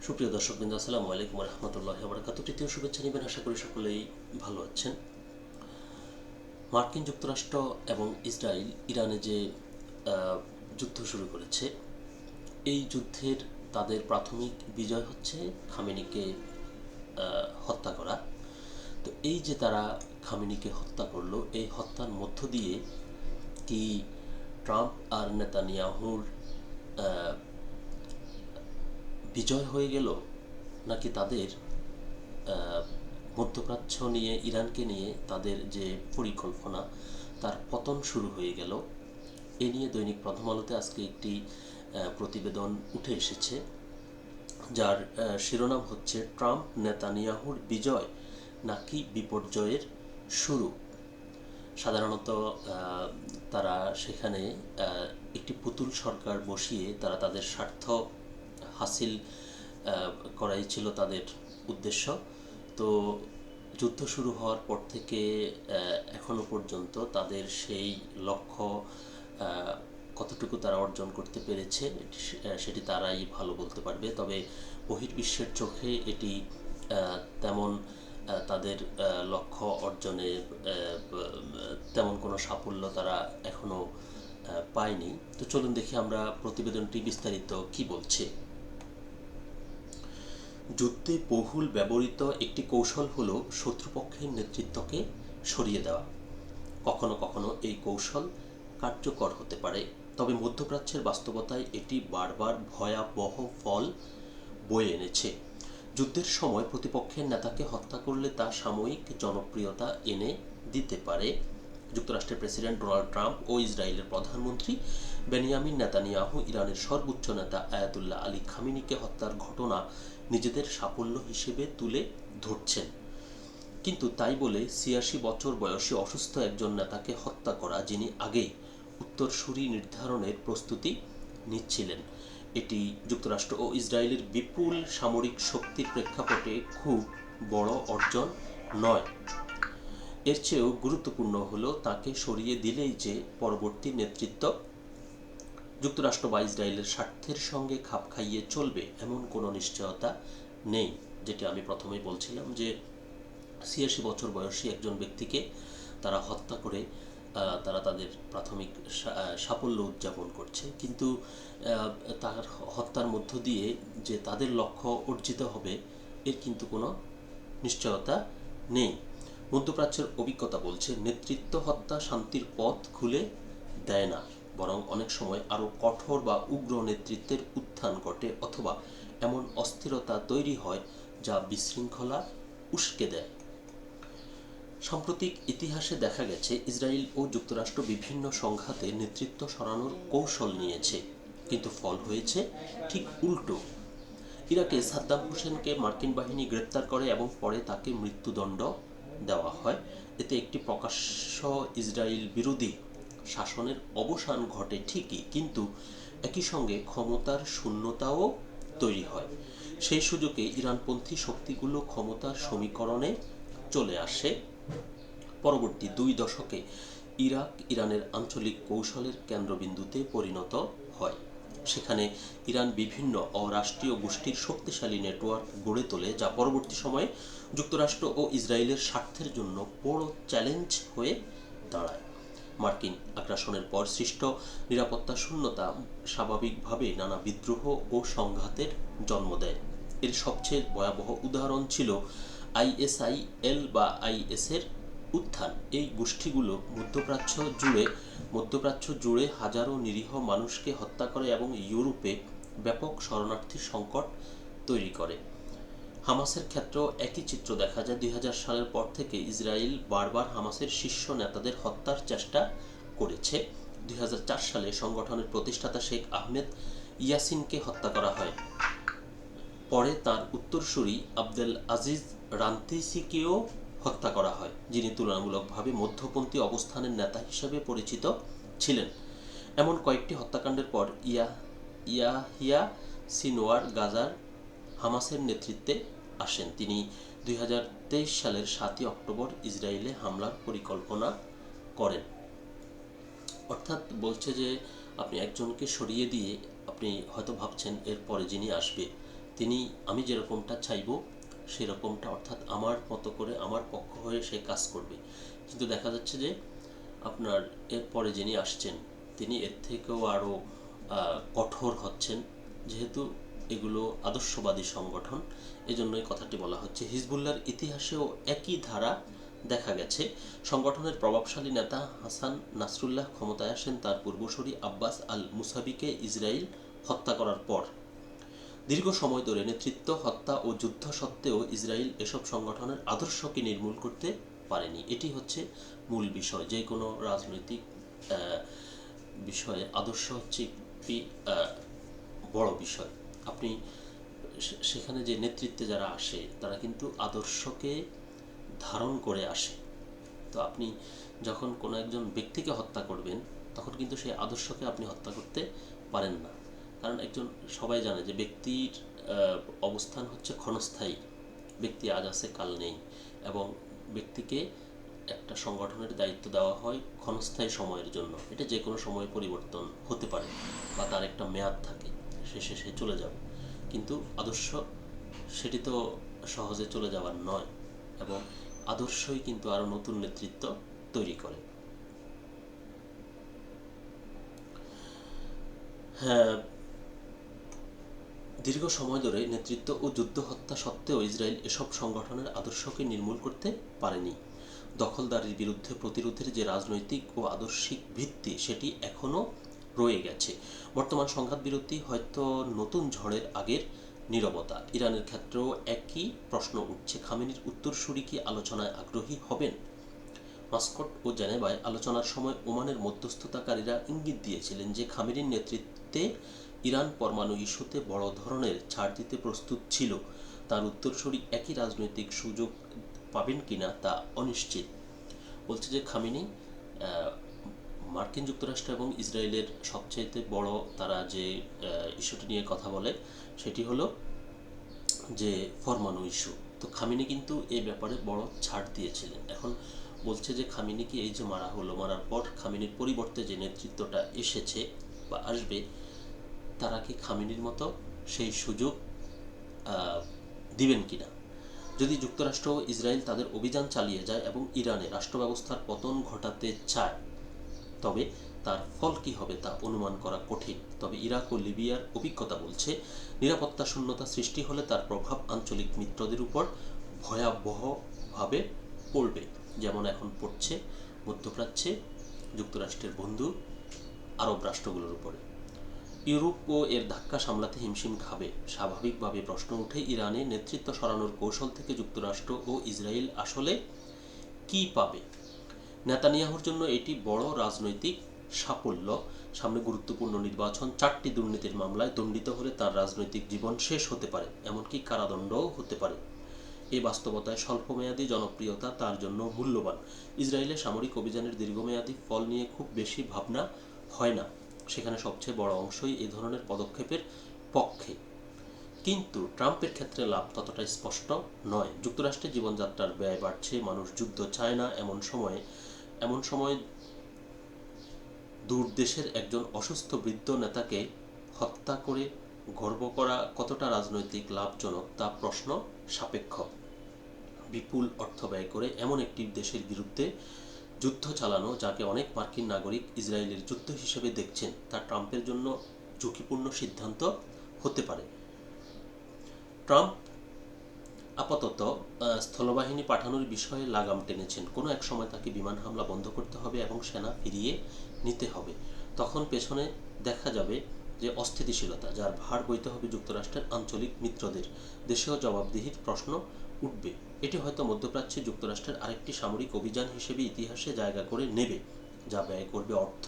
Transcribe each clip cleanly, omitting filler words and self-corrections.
সুপ্রিয় দর্শকবৃন্দ, আসসালামু আলাইকুম রহমতুল্লাহ বরকাত। তৃতীয় শুভেচ্ছা নেবেন, আশা করি সকলেই ভালো আছেন। মার্কিন যুক্তরাষ্ট্র এবং ইসরায়েল ইরানে যে যুদ্ধ শুরু করেছে, এই যুদ্ধের তাদের প্রাথমিক বিজয় হচ্ছে খামেনিকে হত্যা করা। তো এই যে তারা খামেনিকে হত্যা করলো, এই হত্যার মধ্য দিয়ে কি ট্রাম্প আর নেতানিয়াহুর বিজয় হয়ে গেল, নাকি তাদের মধ্যপ্রাচ্য নিয়ে, ইরানকে নিয়ে তাদের যে পরিকল্পনা, তার পতন শুরু হয়ে গেল? এ নিয়ে দৈনিক প্রথম আলোতে আজকে একটি প্রতিবেদন উঠে এসেছে, যার শিরোনাম হচ্ছে ট্রাম্প নেতানিয়াহুর বিজয় নাকি বিপর্যয়ের শুরু। সাধারণত তারা সেখানে একটি পুতুল সরকার বসিয়ে তারা তাদের স্বার্থ হাসিল করাই ছিল তাদের উদ্দেশ্য। তো যুদ্ধ শুরু হওয়ার পর থেকে এখনো পর্যন্ত তাদের সেই লক্ষ্য কতটুকু তারা অর্জন করতে পেরেছে সেটি তারাই ভালো বলতে পারবে। তবে বহির্বিশ্বের চোখে এটি তেমন তাদের লক্ষ্য অর্জনে তেমন কোনো সাফল্য তারা এখনো পায়নি। তো চলুন দেখি আমরা প্রতিবেদনটি বিস্তারিত কি বলছে। যুদ্ধে বহুল ব্যবহৃত একটি কৌশল হল শত্রুপক্ষের নেতৃত্বকে সরিয়ে দেওয়া। কখনো কখনো এই কৌশল কার্যকর হতে পারে, তবে মধ্যপ্রাচ্যের বাস্তবতায় এটি বারবার ভয়াবহ ফল বয়ে এনেছে। যুদ্ধের সময় প্রতিপক্ষের নেতাকে হত্যা করলে তা সাময়িক জনপ্রিয়তা এনে দিতে পারে। যুক্তরাষ্ট্রের প্রেসিডেন্ট ডোনাল্ড ট্রাম্প ও ইসরায়েলের প্রধানমন্ত্রী বেনিয়ামিন নেতানিয়াহু ইরানের সর্বোচ্চ নেতা আয়াতুল্লাহ আলী খামেনিকে হত্যার ঘটনা নিজেদের সাফল্য হিসেবে তুলে ধরছেন। কিন্তু তাই বলে ৮৬ বছর বয়সী অসুস্থ একজন নেতাকে হত্যা করা, যিনি আগেই উত্তরসূরি নির্ধারণের প্রস্তুতি নিচ্ছিলেন, এটি যুক্তরাষ্ট্র ও ইসরায়েলের বিপুল সামরিক শক্তির প্রেক্ষাপটে খুব বড় অর্জন নয়। এর চেয়েও গুরুত্বপূর্ণ হলো তাকে সরিয়ে দিলেই যে পরবর্তী নেতৃত্ব যুক্তরাষ্ট্র বা ইসরায়েলের স্বার্থের সঙ্গে খাপ খাইয়ে চলবে এমন কোনো নিশ্চয়তা নেই। যেটি আমি প্রথমেই বলছিলাম যে ৮৬ বছর বয়সী একজন ব্যক্তিকে তারা হত্যা করে তারা তাদের প্রাথমিক সাফল্য উদযাপন করছে, কিন্তু তার হত্যার মধ্য দিয়ে যে তাদের লক্ষ্য অর্জিত হবে এর কিন্তু কোনো নিশ্চয়তা নেই। মধ্যপ্রাচ্যের অভিজ্ঞতা বলছে নেতৃত্ব হত্যা শান্তির পথ খুলে দেয় না, বরং অনেক সময় আরও কঠোর বা উগ্র নেতৃত্বের উত্থান ঘটে, অথবা এমন অস্থিরতা তৈরি হয় যা বিশৃঙ্খলা উস্কে দেয়। সাম্প্রতিক ইতিহাসে দেখা গেছে ইসরায়েল ও যুক্তরাষ্ট্র বিভিন্ন সংঘাতে নেতৃত্ব সরানোর কৌশল নিয়েছে, কিন্তু ফল হয়েছে ঠিক উল্টো। ইরাকে সাদ্দাম হোসেনকে মার্কিন বাহিনী গ্রেপ্তার করে এবং পরে তাকে মৃত্যুদণ্ড দেওয়া হয়। এতে একটি প্রকাশ্য ইসরায়েল বিরোধী শাসনের অবসান ঘটে ঠিকই, কিন্তু একই সঙ্গে ক্ষমতার শূন্যতাও তৈরি হয়। সেই সুযোগে ইরানপন্থী শক্তিগুলো ক্ষমতার সমীকরণে চলে আসে। পরবর্তী ২ দশকে ইরাক ইরানের আঞ্চলিক কৌশলের কেন্দ্রবিন্দুতে পরিণত হয়। সেখানে ইরান বিভিন্ন অরাষ্ট্রীয় গোষ্ঠীর শক্তিশালী নেটওয়ার্ক গড়ে তোলে, যা পরবর্তী সময়ে যুক্তরাষ্ট্র ও ইসরায়েলের স্বার্থের জন্য বড় চ্যালেঞ্জ হয়ে দাঁড়ায়। মার্কিন আগ্রাসনের পর সৃষ্ট নিরাপত্তা শূন্যতা স্বাভাবিকভাবে নানা বিদ্রোহ ও সংঘাতের জন্ম দেয়। এর সবচেয়ে ভয়াবহ উদাহরণ ছিল আইএসআইএল বা আইএসের উত্থান। এই গোষ্ঠীগুলো মধ্যপ্রাচ্য জুড়ে হাজারো নিরীহ মানুষকে হত্যা করে এবং ইউরোপে ব্যাপক শরণার্থী সংকট তৈরি করে। হামাসের ক্ষেত্রেও একই চিত্র দেখা যায়। ২০০০ সালের পর থেকে ইসরায়েল বারবার হামাসের শীর্ষ নেতাদের হত্যার চেষ্টা করেছে। ২০০৪ সালে সংগঠনের প্রতিষ্ঠাতা শেখ আহমেদ ইয়াসিনকে হত্যা করা হয়। পরে তার উত্তরসূরি আবদেল আজিজ রান্তিসিকেও হত্যা করা হয়, যিনি তুলনামূলকভাবে মধ্যপন্থী অবস্থানের নেতা হিসেবে পরিচিত ছিলেন। এমন কয়েকটি হত্যাকাণ্ডের পর ইয়াহিয়া সিনওয়ার গাজার হামাসের নেতৃত্বে আসেন। তিনি ২০২৩ সালের ৭ই অক্টোবর ইসরায়েলে হামলার পরিকল্পনা করেন। অর্থাৎ বলছে যে আপনি একজনকে সরিয়ে দিয়ে আপনি হয়তো ভাবছেন এরপরে যিনি আসবে তিনি আমি যেরকমটা চাইবো সেরকমটা, অর্থাৎ আমার মতো করে আমার পক্ষ হয়ে সে কাজ করবে। কিন্তু দেখা যাচ্ছে যে আপনার এরপরে যিনি আসছেন তিনি এর থেকেও আরও কঠোর হচ্ছেন, যেহেতু এগুলো আদর্শবাদী সংগঠন, এজন্যই কথাটি বলা হচ্ছে। হিজবুল্লাহর ইতিহাসেও একই ধারা দেখা গেছে। সংগঠনের প্রভাবশালী নেতা হাসান নাসরুল্লাহ ক্ষমতায় আসেন তার পূর্বসূরি আব্বাস আল মুসাবিকে ইসরায়েল হত্যা করার পর। দীর্ঘ সময় ধরে নেতৃত্ব, হত্যা ও যুদ্ধ সত্ত্বেও ইসরায়েল এসব সংগঠনের আদর্শকে নির্মূল করতে পারেনি। এটি হচ্ছে মূল বিষয়। যে কোনো রাজনৈতিক বিষয়ে আদর্শ হচ্ছে একটি বড় বিষয়। আপনি সেখানে যে নেতৃত্বে যারা আসে তারা কিন্তু আদর্শকে ধারণ করে আসে। তো আপনি যখন কোনো একজন ব্যক্তিকে হত্যা করবেন তখন কিন্তু সেই আদর্শকে আপনি হত্যা করতে পারেন না। কারণ একজন, সবাই জানে যে ব্যক্তির অবস্থান হচ্ছে ক্ষণস্থায়ী। ব্যক্তি আজ আছে কাল নেই, এবং ব্যক্তিকে একটা সংগঠনের দায়িত্ব দেওয়া হয় ক্ষণস্থায়ী সময়ের জন্য। এটা যে কোনো সময় পরিবর্তন হতে পারে বা তার একটা মেয়াদ থাকে, শেষে সে চলে যাবে। কিন্তু আদর্শ সেটি তো সহজে চলে যাওয়ার নয়, এবং আদর্শই কিন্তু আরও নতুন নেতৃত্ব তৈরি করে। হ্যাঁ, দীর্ঘ সময় ধরে নেতৃত্ব ও যুদ্ধ হত্যা সত্ত্বেও ইসরায়েল এসব সংগঠনের আদর্শকে নির্মূল করতে পারেনি। দখলদারির বিরুদ্ধে প্রতিরোধের যে রাজনৈতিক ও আদর্শিক ভিত্তি সেটি এখনও রয়ে গেছে। বর্তমান সংঘাত বিরতি হয়তো নতুন ঝড়ের আগের নীরবতা। ইরানের ক্ষেত্রেও একই প্রশ্ন উঠছে, খামেনির উত্তরসূরি কি আলোচনায় আগ্রহী হবেন? মাস্কট ও জেনেভায় আলোচনার সময় ওমানের মধ্যস্থতাকারীরা ইঙ্গিত দিয়েছিলেন যে খামেনির নেতৃত্বে ইরান পরমাণু ইস্যুতে বড় ধরনের ছাড় দিতে প্রস্তুত ছিল। তার উত্তরসূরি একই রাজনৈতিক সুযোগ পাবেন কিনা তা অনিশ্চিত। বলছে যে খামেনি মার্কিন যুক্তরাষ্ট্র এবং ইসরায়েলের সবচেয়ে বড় তারা যে ইস্যুটি নিয়ে কথা বলে সেটি হলো যে পরমাণু ইস্যু। তো খামেনি কিন্তু এই ব্যাপারে বড় ছাড় দিয়েছিলেন। এখন বলছে যে খামেনিকে এই যে মারা হলো, মারার পর খামেনির পরিবর্তে যে নেতৃত্বটা এসেছে বা আসবে তারা কি খামেনির মতো সেই সুযোগ দিবেন কিনা। যদি যুক্তরাষ্ট্র ও ইসরায়েল তাদের অভিযান চালিয়ে যায় এবং ইরানে রাষ্ট্র ব্যবস্থার পতন ঘটাতে চায়, তবে তার ফল কী হবে তা অনুমান করা কঠিন। তবে ইরাক ও লিবিয়ার অভিজ্ঞতা বলছে, নিরাপত্তা শূন্যতা সৃষ্টি হলে তার প্রভাব আঞ্চলিক মিত্রদের উপর ভয়াবহভাবে পড়বে, যেমন এখন পড়ছে মধ্যপ্রাচ্যে যুক্তরাষ্ট্রের বন্ধু আরব রাষ্ট্রগুলোর উপরে। ইউরোপও এর ধাক্কা সামলাতে হিমশিম খাবে। স্বাভাবিকভাবে প্রশ্ন ওঠে, ইরানে নেতৃত্ব সরানোর কৌশল থেকে যুক্তরাষ্ট্র ও ইসরায়েল আসলে কী পাবে? নেতানিয়াহুর জন্য এটি বড় রাজনৈতিক সাফল্য। সামনে গুরুত্বপূর্ণ নির্বাচন। 4টি দুর্নীতির মামলায় দণ্ডিত হলে তার রাজনৈতিক জীবন শেষ হতে পারে, এমনকি কারাদণ্ডও হতে পারে। এই বাস্তবতায় স্বল্পমেয়াদী জনপ্রিয়তা তার জন্য মূল্যবান। ইসরায়েলের সামরিক অভিযানের দীর্ঘমেয়াদী ফল নিয়ে খুব বেশি ভাবনা হয় না, সেখানে সবচেয়ে বড় অংশই এই ধরনের পদক্ষেপের পক্ষে। কিন্তু ট্রাম্পের ক্ষেত্রে লাভ ততটা স্পষ্ট নয়। যুক্তরাষ্ট্রে জীবনযাত্রার ব্যয় বাড়ছে, মানুষ যুদ্ধ চায় না। এমন সময় দূর দেশের একজন অসুস্থ বৃদ্ধ নেতাকে হত্যা করে গর্ব করা কতটা রাজনৈতিক লাভজনক তা প্রশ্ন সাপেক্ষ। বিপুল অর্থ ব্যয় করে এমন একটি দেশের বিরুদ্ধে যুদ্ধ চালানো, যাকে অনেক মার্কিন নাগরিক ইসরায়েলের যুদ্ধ হিসেবে দেখছেন, তা ট্রাম্পের জন্য ঝুঁকিপূর্ণ সিদ্ধান্ত হতে পারে। ট্রাম্প আপাতত স্থলবাহিনী পাঠানোর বিষয়ে লাগাম টেনেছেন। কোনো এক সময় তাকে বিমান হামলা বন্ধ করতে হবে এবং সেনা ফিরিয়ে নিতে হবে। তখন পেছনে দেখা যাবে যে অস্থিতিশীলতা, যার ভার বইতে হবে যুক্তরাষ্ট্রের আঞ্চলিক মিত্রদের। দেশেও জবাবদিহির প্রশ্ন উঠবে। এটি হয়তো মধ্যপ্রাচ্যে যুক্তরাষ্ট্রের আরেকটি সামরিক অভিযান হিসেবে ইতিহাসে জায়গা করে নেবে, যা ব্যয় করবে অর্থ,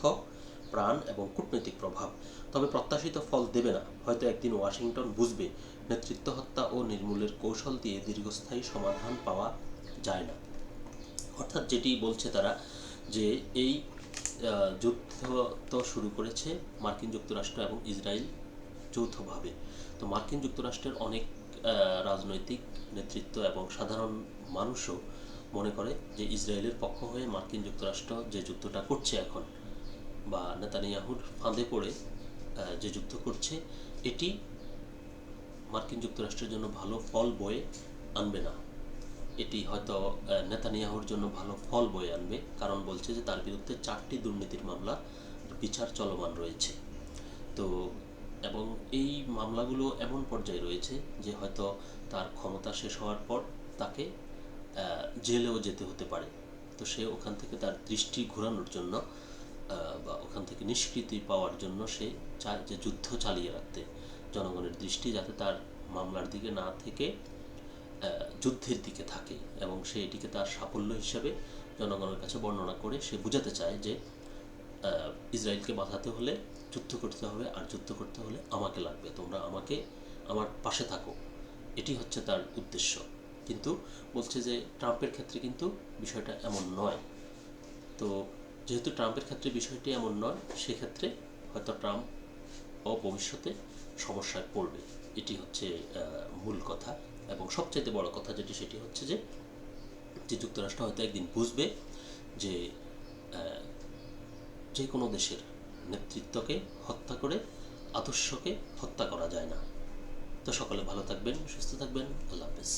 প্রাণ এবং কূটনৈতিক প্রভাব, তবে প্রত্যাশিত ফল দেবে না। হয়তো একদিন ওয়াশিংটন বুঝবে, নেতৃত্ব হত্যা ও নির্মূলের কৌশল দিয়ে দীর্ঘস্থায়ী সমাধান পাওয়া যায় না। অর্থাৎ যেটি বলছে তারা, যে এই যুদ্ধ তো শুরু করেছে মার্কিন যুক্তরাষ্ট্র এবং ইসরায়েল যৌথভাবে। তো মার্কিন যুক্তরাষ্ট্রের অনেক রাজনৈতিক নেতৃত্ব এবং সাধারণ মানুষও মনে করে যে ইসরায়েলের পক্ষ হয়ে মার্কিন যুক্তরাষ্ট্র যে যুদ্ধটা করছে এখন, বা নেতানিয়াহুর ফাঁদে পড়ে যে যুদ্ধ করছে, এটি মার্কিন যুক্তরাষ্ট্রের জন্য ভালো ফল বয়ে আনবে না। এটি হয়তো নেতানিয়াহুর জন্য ভালো ফল বয়ে আনবে, কারণ বলছে যে তার বিরুদ্ধে 4টি দুর্নীতির মামলা বিচার চলমান রয়েছে। তো এবং এই মামলাগুলো এমন পর্যায়ে রয়েছে যে হয়তো তার ক্ষমতা শেষ হওয়ার পর তাকে জেলেও যেতে হতে পারে। তো সে ওখান থেকে তার দৃষ্টি ঘোরানোর জন্য বা ওখান থেকে নিষ্কৃতি পাওয়ার জন্য সে চায় যে যুদ্ধ চালিয়ে রাখতে, জনগণের দৃষ্টি যাতে তার মামলার দিকে না থেকে যুদ্ধের দিকে থাকে, এবং সে এটিকে তার সাফল্য হিসেবে জনগণের কাছে বর্ণনা করে সে বোঝাতে চায় যে ইসরায়েলকে বাঁচাতে হলে যুদ্ধ করতে হবে, আর যুদ্ধ করতে হলে আমাকে লাগবে, তোমরা আমার পাশে থাকো। এটি হচ্ছে তার উদ্দেশ্য। কিন্তু বলছে যে ট্রাম্পের ক্ষেত্রে কিন্তু বিষয়টা এমন নয়। তো যেহেতু ট্রাম্পের ক্ষেত্রে বিষয়টি এমন নয়, সেক্ষেত্রে হয়তো ট্রাম্প ভবিষ্যতে সমস্যায় পড়বে। এটি হচ্ছে মূল কথা। এবং সবচাইতে বড় কথা যেটি, সেটি হচ্ছে যে যুক্তরাষ্ট্র হয়তো একদিন বুঝবে যে যে কোনো দেশের নেতৃত্বকে হত্যা করে আদর্শকে হত্যা করা যায় না। তো সকলে ভালো থাকবেন, সুস্থ থাকবেন। আল্লাহ হাফেজ।